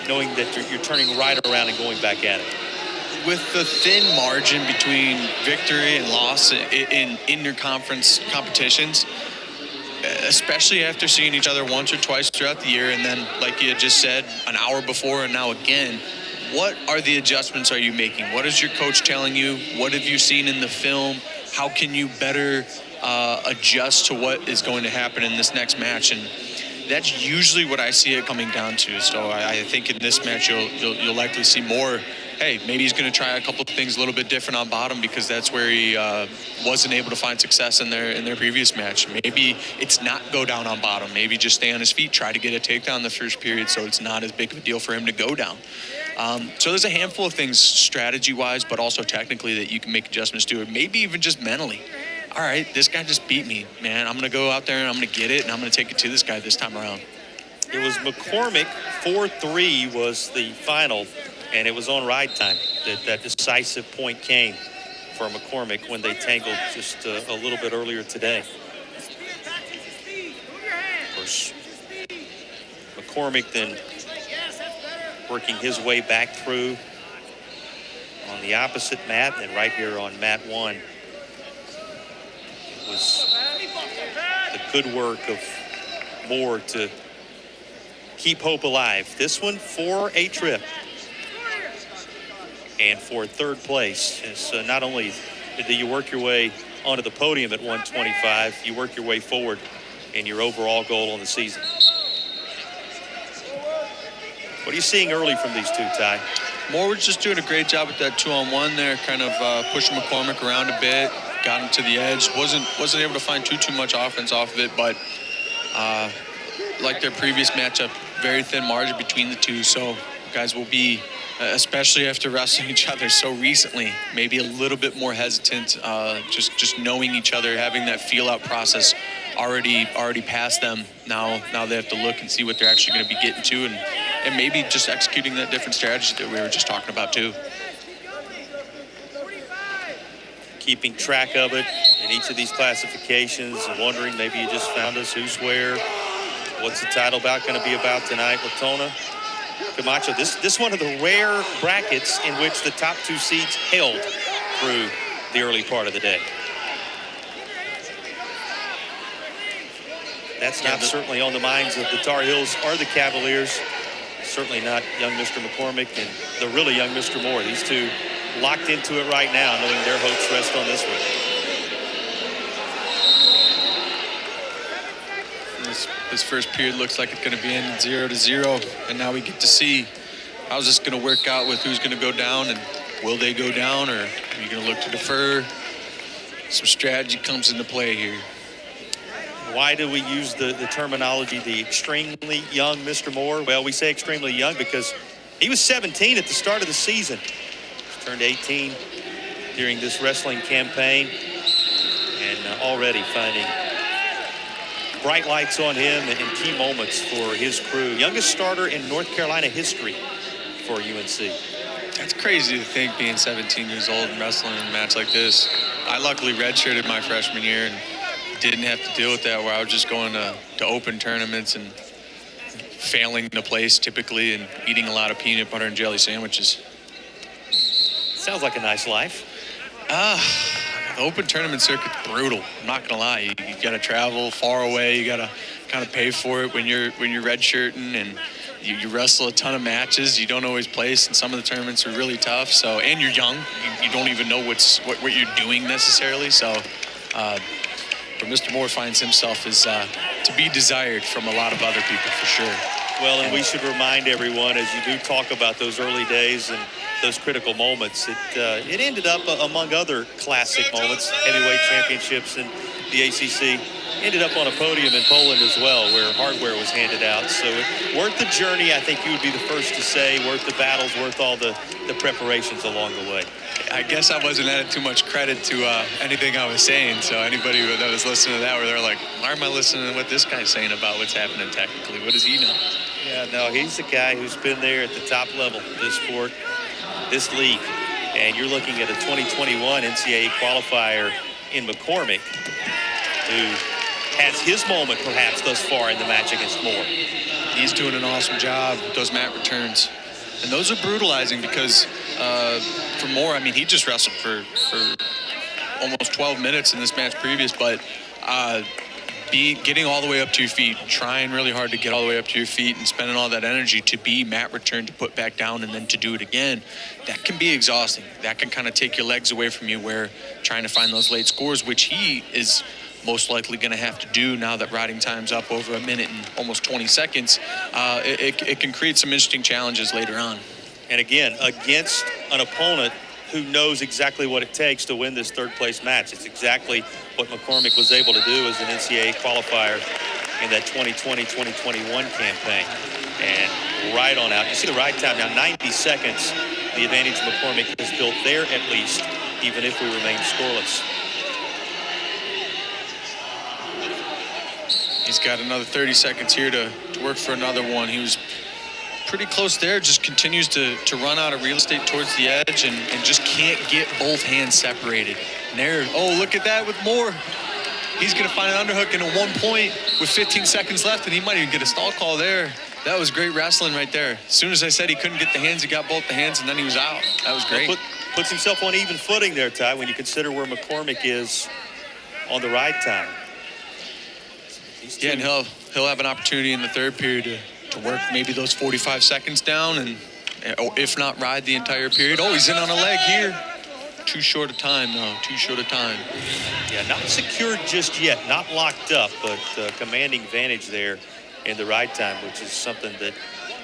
knowing that you're turning right around and going back at it? With the thin margin between victory and loss in interconference competitions, especially after seeing each other once or twice throughout the year, and then, like you had just said, an hour before and now again, what are the adjustments are you making? What is your coach telling you? What have you seen in the film? How can you better adjust to what is going to happen in this next match? And that's usually what I see it coming down to. So I think in this match you'll likely see more. Hey, maybe he's going to try a couple of things a little bit different on bottom because that's where he wasn't able to find success in their previous match. Maybe it's not go down on bottom. Maybe just stay on his feet, try to get a takedown the first period so it's not as big of a deal for him to go down. So there's a handful of things strategy-wise, but also technically that you can make adjustments to it. Maybe even just mentally. All right, this guy just beat me, man. I'm going to go out there and I'm going to get it, and I'm going to take it to this guy this time around. It was McCormick, 4-3 was the final, and it was on ride time that decisive point came for McCormick when they tangled just a little bit earlier today. Of course, McCormick then working his way back through on the opposite mat, and right here on mat 1. It was the good work of Moore to keep hope alive. This one for a trip and for third place. So not only do you work your way onto the podium at 125, you work your way forward in your overall goal on the season. What are you seeing early from these two, Ty? Moore was just doing a great job with that 2-on-1 there, kind of pushing McCormick around a bit, got him to the edge. Wasn't able to find too much offense off of it, but like their previous matchup, very thin margin between the two. So guys will be, especially after wrestling each other so recently, maybe a little bit more hesitant, just knowing each other, having that feel-out process already past them. Now they have to look and see what they're actually going to be getting to, and maybe just executing that different strategy that we were just talking about too. Keeping track of it in each of these classifications and wondering, maybe you just found us who's where. What's the title bout going to be about tonight? Latona Camacho. This one of the rare brackets in which the top two seeds held through the early part of the day. That's not certainly on the minds of the Tar Heels or the Cavaliers. Certainly not young Mr. McCormick and the really young Mr. Moore. These two locked into it right now, knowing their hopes rest on this one. This first period looks like it's going to be ending 0-0, and now we get to see how's this going to work out with who's going to go down, and will they go down, or are you going to look to defer? Some strategy comes into play here. Why do we use the terminology, the extremely young Mr. Moore? Well, we say extremely young because he was 17 at the start of the season. He's turned 18 during this wrestling campaign, and already finding bright lights on him and key moments for his crew. Youngest starter in North Carolina history for UNC. That's crazy to think, being 17 years old and wrestling in a match like this. I luckily redshirted my freshman year and didn't have to deal with that, where I was just going to open tournaments and failing to place typically and eating a lot of peanut butter and jelly sandwiches. Sounds like a nice life. The open tournament circuit's brutal. I'm not gonna lie. You got to travel far away. You got to kind of pay for it when you're redshirting, and you wrestle a ton of matches. You don't always place, and some of the tournaments are really tough. So, and you're young. You don't even know what you're doing necessarily. So, but Mr. Moore finds himself as to be desired from a lot of other people for sure. Well, and we should remind everyone, as you do talk about those early days and those critical moments, it ended up, among other classic moments, heavyweight championships in the ACC, ended up on a podium in Poland as well, where hardware was handed out. So worth the journey, I think you would be the first to say, worth the battles, worth all the preparations along the way. I guess I wasn't adding too much credit to anything I was saying. So anybody that was listening to that, where they're like, why am I listening to what this guy's saying about what's happening technically? What does he know? Yeah, no, he's the guy who's been there at the top level of this sport, this league. And you're looking at a 2021 NCAA qualifier in McCormick, who has his moment perhaps thus far in the match against Moore. He's doing an awesome job with those mat returns. And those are brutalizing because for Moore, I mean, he just wrestled for almost 12 minutes in this match previous, but getting all the way up to your feet, trying really hard to get all the way up to your feet and spending all that energy to be mat return to put back down and then to do it again, that can be exhausting. That can kind of take your legs away from you where trying to find those late scores, which he is most likely going to have to do now that riding time's up over a minute and almost 20 seconds. It can create some interesting challenges later on. And again, against an opponent who knows exactly what it takes to win this third-place match. It's exactly what McCormick was able to do as an NCAA qualifier in that 2020-2021 campaign. And right on out. You see the ride time now, 90 seconds. The advantage McCormick has built there at least, even if we remain scoreless. He's got another 30 seconds here to work for another one. He was pretty close there, just continues to run out of real estate towards the edge and just can't get both hands separated. And there, oh, look at that with Moore. He's going to find an underhook in at one point with 15 seconds left, and he might even get a stall call there. That was great wrestling right there. As soon as I said he couldn't get the hands, he got both the hands, and then he was out. That was great. Puts himself on even footing there, Ty, when you consider where McCormick is on the ride time. Yeah, and he'll have an opportunity in the third period to work maybe those 45 seconds down and if not ride the entire period. Oh, he's in on a leg here. Too short a time, though. Too short a time. Yeah, not secured just yet. Not locked up, but commanding advantage there in the ride time, which is something that,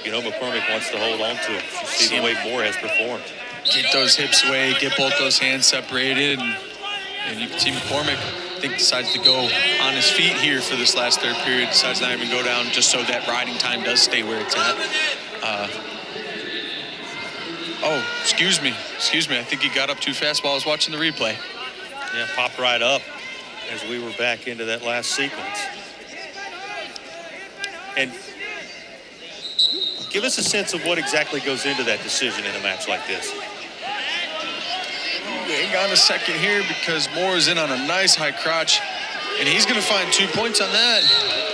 you know, McCormick wants to hold on to. You see the way Moore has performed. Get those hips away, get both those hands separated, and you can see McCormick, I think, decides to go on his feet here for this last third period, decides not even go down just so that riding time does stay where it's at. Oh, excuse me. I think he got up too fast while I was watching the replay. Yeah, popped right up as we were back into that last sequence. And give us a sense of what exactly goes into that decision in a match like this. Hang on a second here because Moore is in on a nice high crotch, and he's going to find 2 points on that.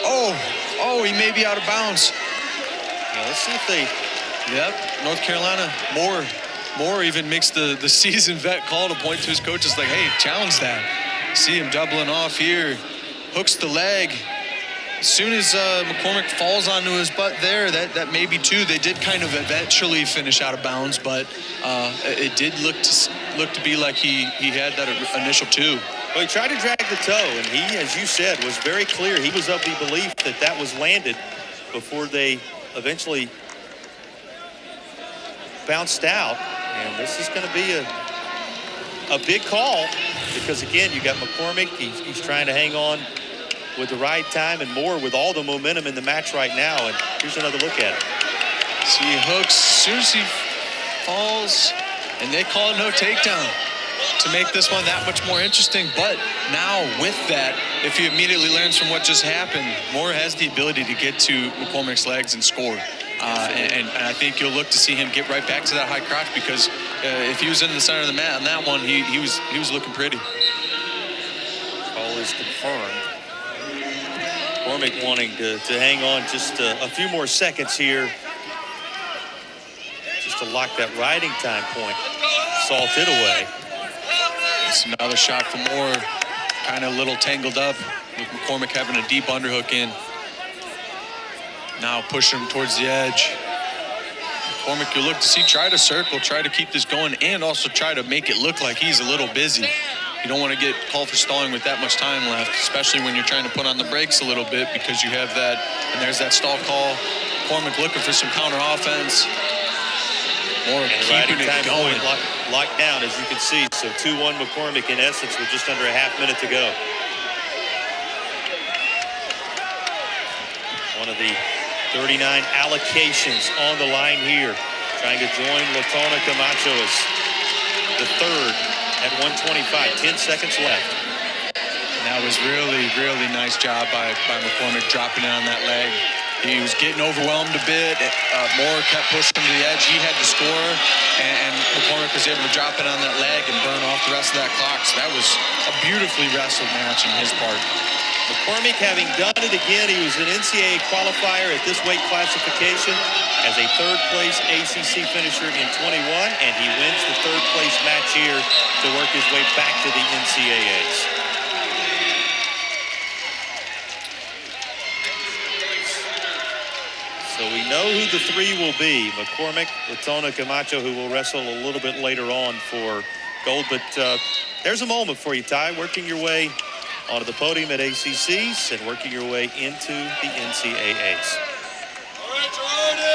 Oh, he may be out of bounds. Yeah, let's see if they... Yep, North Carolina. Moore even makes the seasoned vet call to point to his coaches like, hey, challenge that. See him doubling off here. Hooks the leg. As soon as McCormick falls onto his butt there, that may be 2. They did kind of eventually finish out of bounds, but it did look to be like he had that initial 2. Well, he tried to drag the toe, and he, as you said, was very clear. He was of the belief that was landed before they eventually bounced out. And this is going to be a big call because, again, you got McCormick. He's trying to hang on with the ride time, and Moore with all the momentum in the match right now. And here's another look at it. See, he hooks as soon as he falls, and they call it no takedown to make this one that much more interesting. But now with that, if he immediately learns from what just happened, Moore has the ability to get to McCormick's legs and score. And I think you'll look to see him get right back to that high crotch because if he was in the center of the mat on that one, he was looking pretty. Call is confirmed. McCormick wanting to hang on just a few more seconds here just to lock that riding time point. Salted away. It's another shot for Moore. Kind of a little tangled up with McCormick having a deep underhook in. Now pushing him towards the edge. McCormick, you look to see, try to circle, try to keep this going, and also try to make it look like he's a little busy. You don't want to get called for stalling with that much time left, especially when you're trying to put on the brakes a little bit because you have that, and there's that stall call. McCormick looking for some counter offense. Moore keeping it going. Locked down, as you can see. So 2-1 McCormick in essence with just under a half minute to go. One of the 39 allocations on the line here. Trying to join Latona Camacho as the third at 125. 10 seconds left. And that was really, really nice job by McCormick dropping it on that leg. He was getting overwhelmed a bit. Moore kept pushing him to the edge. He had to score, and McCormick was able to drop it on that leg and burn off the rest of that clock. So that was a beautifully wrestled match on his part. McCormick, having done it again, he was an NCAA qualifier at this weight classification as a third-place ACC finisher in 21, and he wins the third-place match here to work his way back to the NCAAs. So we know who the three will be. McCormick, Latona, Camacho, who will wrestle a little bit later on for gold. But there's a moment for you, Ty, working your way onto the podium at ACCs and working your way into the NCAAs.